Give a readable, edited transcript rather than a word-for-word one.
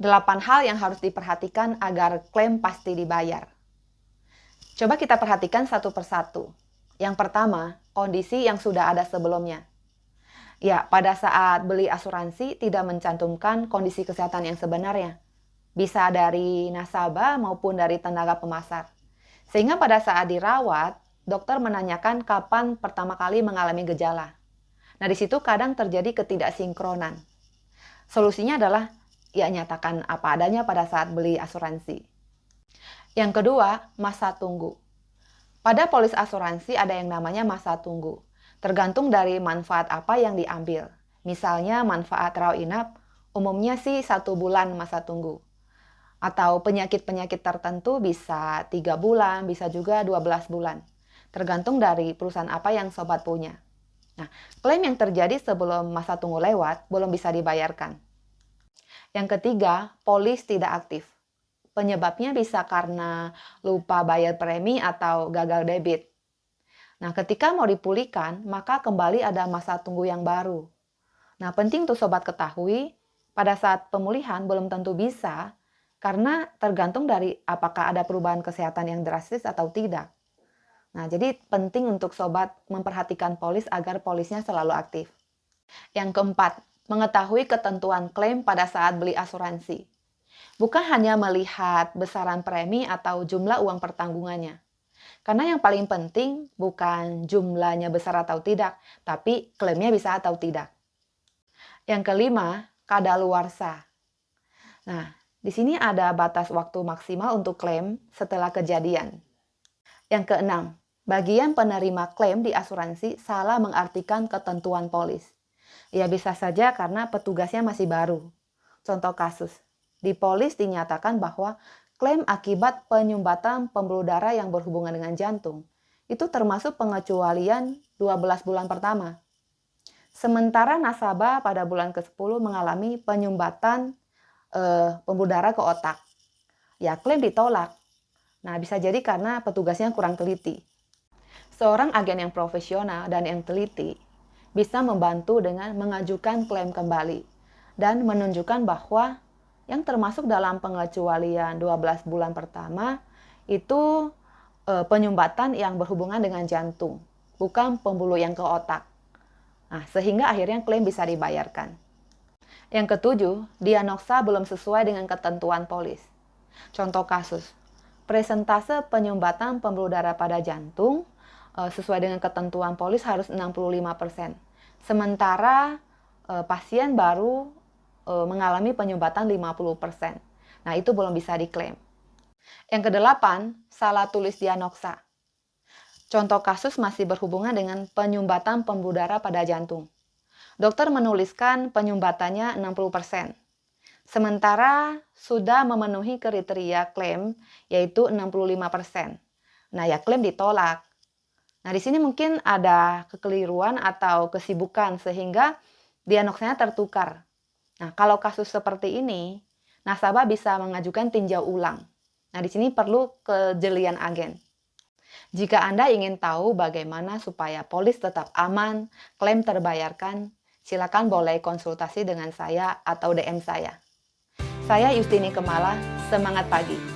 8 hal yang harus diperhatikan agar klaim pasti dibayar. Coba kita perhatikan satu persatu. Yang pertama, kondisi yang sudah ada sebelumnya. Ya, pada saat beli asuransi tidak mencantumkan kondisi kesehatan yang sebenarnya. Bisa dari nasabah maupun dari tenaga pemasar. Sehingga pada saat dirawat, dokter menanyakan kapan pertama kali mengalami gejala. Nah, di situ kadang terjadi ketidaksinkronan. Solusinya adalah ya nyatakan apa adanya pada saat beli asuransi. Yang kedua, masa tunggu. Pada polis asuransi ada yang namanya masa tunggu. Tergantung dari manfaat apa yang diambil. Misalnya manfaat rawat inap, umumnya sih 1 bulan masa tunggu. Atau penyakit-penyakit tertentu bisa 3 bulan, bisa juga 12 bulan. Tergantung dari perusahaan apa yang sobat punya. Nah, klaim yang terjadi sebelum masa tunggu lewat belum bisa dibayarkan. Yang ketiga, polis tidak aktif. Penyebabnya bisa karena lupa bayar premi atau gagal debit. Nah, ketika mau dipulihkan, maka kembali ada masa tunggu yang baru. Nah, penting untuk sobat ketahui, pada saat pemulihan belum tentu bisa, karena tergantung dari apakah ada perubahan kesehatan yang drastis atau tidak. Nah, jadi penting untuk sobat memperhatikan polis agar polisnya selalu aktif. Yang keempat, mengetahui ketentuan klaim pada saat beli asuransi. Bukan hanya melihat besaran premi atau jumlah uang pertanggungannya. Karena yang paling penting bukan jumlahnya besar atau tidak, tapi klaimnya bisa atau tidak. Yang kelima, kadaluarsa. Nah, di sini ada batas waktu maksimal untuk klaim setelah kejadian. Yang keenam, bagian penerima klaim di asuransi salah mengartikan ketentuan polis. Ya bisa saja karena petugasnya masih baru. Contoh kasus, di polis dinyatakan bahwa klaim akibat penyumbatan pembuluh darah yang berhubungan dengan jantung itu termasuk pengecualian 12 bulan pertama. Sementara nasabah pada bulan ke-10 mengalami penyumbatan pembuluh darah ke otak. Ya klaim ditolak. Nah bisa jadi karena petugasnya kurang teliti. Seorang agen yang profesional dan yang teliti bisa membantu dengan mengajukan klaim kembali dan menunjukkan bahwa yang termasuk dalam pengecualian 12 bulan pertama itu penyumbatan yang berhubungan dengan jantung, bukan pembuluh yang ke otak. Nah, sehingga akhirnya klaim bisa dibayarkan. Yang ketujuh, diagnosa belum sesuai dengan ketentuan polis. Contoh kasus, presentase penyumbatan pembuluh darah pada jantung sesuai dengan ketentuan polis harus 65%. Sementara pasien baru mengalami penyumbatan 50%. Nah, itu belum bisa diklaim. Yang kedelapan, salah tulis diagnosa. Contoh kasus masih berhubungan dengan penyumbatan pembuluh darah pada jantung. Dokter menuliskan penyumbatannya 60%. Sementara sudah memenuhi kriteria klaim yaitu 65%. Nah, ya klaim ditolak. Nah, di sini mungkin ada kekeliruan atau kesibukan sehingga diagnosanya tertukar. Nah, kalau kasus seperti ini, nasabah bisa mengajukan tinjau ulang. Nah, di sini perlu kejelian agen. Jika Anda ingin tahu bagaimana supaya polis tetap aman, klaim terbayarkan, silakan boleh konsultasi dengan saya atau DM saya. Saya Yustini Kemala, semangat pagi!